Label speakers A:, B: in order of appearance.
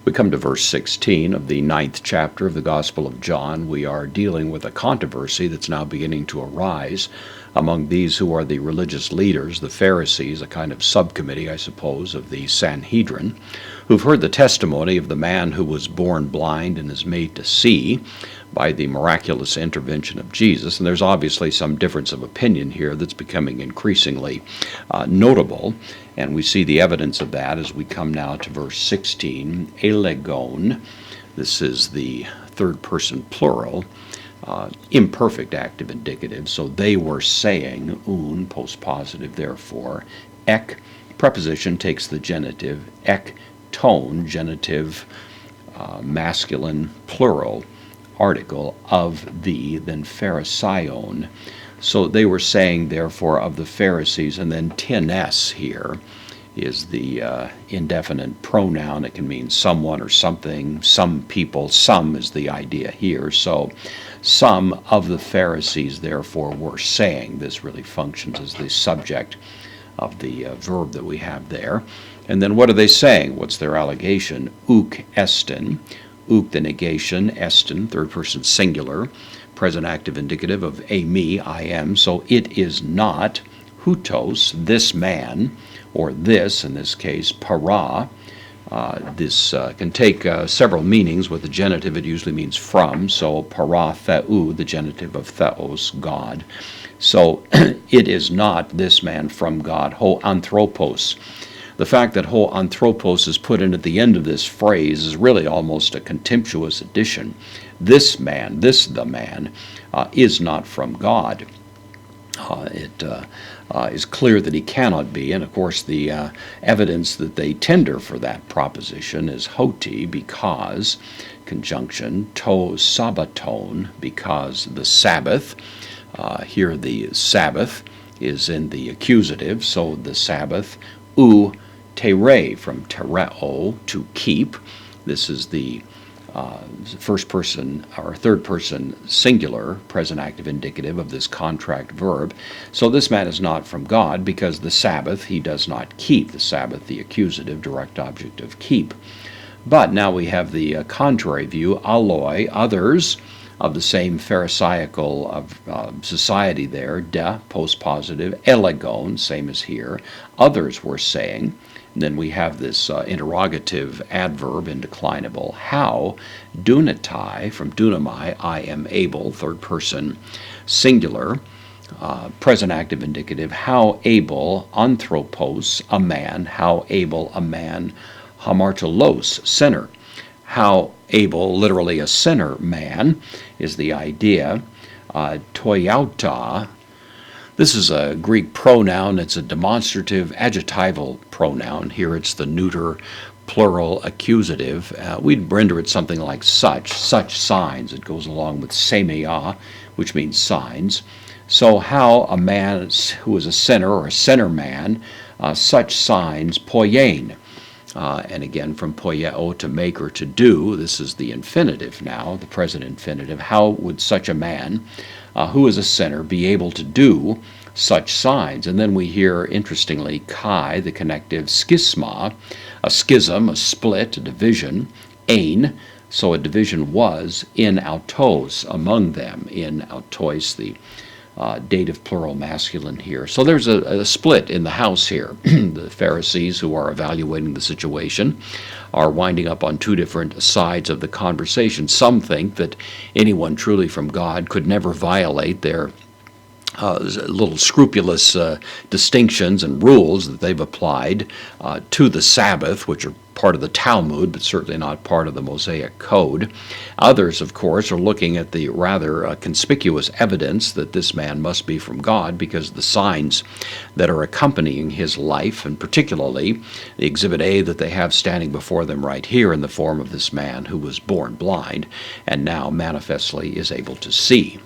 A: We come to verse 16 of the 9th chapter of the Gospel of John. We are dealing with a controversy that's now beginning to arise among these who are the religious leaders, the Pharisees, a kind of subcommittee, I suppose, of the Sanhedrin, who've heard the testimony of the man who was born blind and is made to see by the miraculous intervention of Jesus. And there's obviously some difference of opinion here that's becoming increasingly notable. And we see the evidence of that as we come now to verse 16, elegon. This is the third person plural, imperfect active indicative. So they were saying, un, postpositive, therefore, ek, preposition takes the genitive, ek, tone, genitive, masculine, plural, article, of the, then Pharisaion. So they were saying, therefore, of the Pharisees, and then tenes here is the indefinite pronoun. It can mean someone or something, some people, some is the idea here. So some of the Pharisees, therefore, were saying. This really functions as the subject of the verb that we have there. And then what are they saying? What's their allegation? Uk estin. Uk, the negation, estin, third person singular, present active indicative of a me, I am. So it is not hutos, this man, or this, in this case, para. This can take several meanings. With the genitive, it usually means from. So para theou, the genitive of theos, God. So it is not this man from God, ho anthropos. The fact that ho anthropos is put in at the end of this phrase is really almost a contemptuous addition. This man, the man, is not from God. It is clear that he cannot be, and of course the evidence that they tender for that proposition is hoti, because, conjunction, to sabbaton, because the Sabbath. Here the Sabbath is in the accusative, so the Sabbath, u tere, from tereo, to keep. This is the first person or third person singular present active indicative of this contract verb. So this man is not from God because the Sabbath he does not keep. The Sabbath, the accusative, direct object of keep. But now we have the contrary view, aloi, others of the same Pharisaical society there, de, postpositive, elegon, same as here. Others were saying. And then we have this interrogative adverb, indeclinable, how, dunatai, from dunamai, I am able, third person singular, present active indicative, how able, anthropos, a man, how able a man, hamartolos, sinner. How able, literally a sinner man, is the idea. Toiauta, this is a Greek pronoun. It's a demonstrative adjectival pronoun. Here it's the neuter plural accusative. We'd render it something like such signs. It goes along with semea, which means signs. So how a man who is a sinner or a sinner man, such signs, poiein. And again, from poieo, to make or to do, this is the infinitive now, the present infinitive. How would such a man who is a sinner be able to do such signs? And then we hear, interestingly, kai, the connective, schisma, a schism, a split, a division, ein, so a division was, in autos, among them, in autois, the dative plural masculine here. So there's a split in the house here. The Pharisees, who are evaluating the situation, are winding up on two different sides of the conversation. Some think that anyone truly from God could never violate their little scrupulous distinctions and rules that they've applied to the Sabbath, which are part of the Talmud, but certainly not part of the Mosaic Code. Others, of course, are looking at the rather conspicuous evidence that this man must be from God because the signs that are accompanying his life, and particularly the Exhibit A that they have standing before them right here in the form of this man who was born blind and now manifestly is able to see.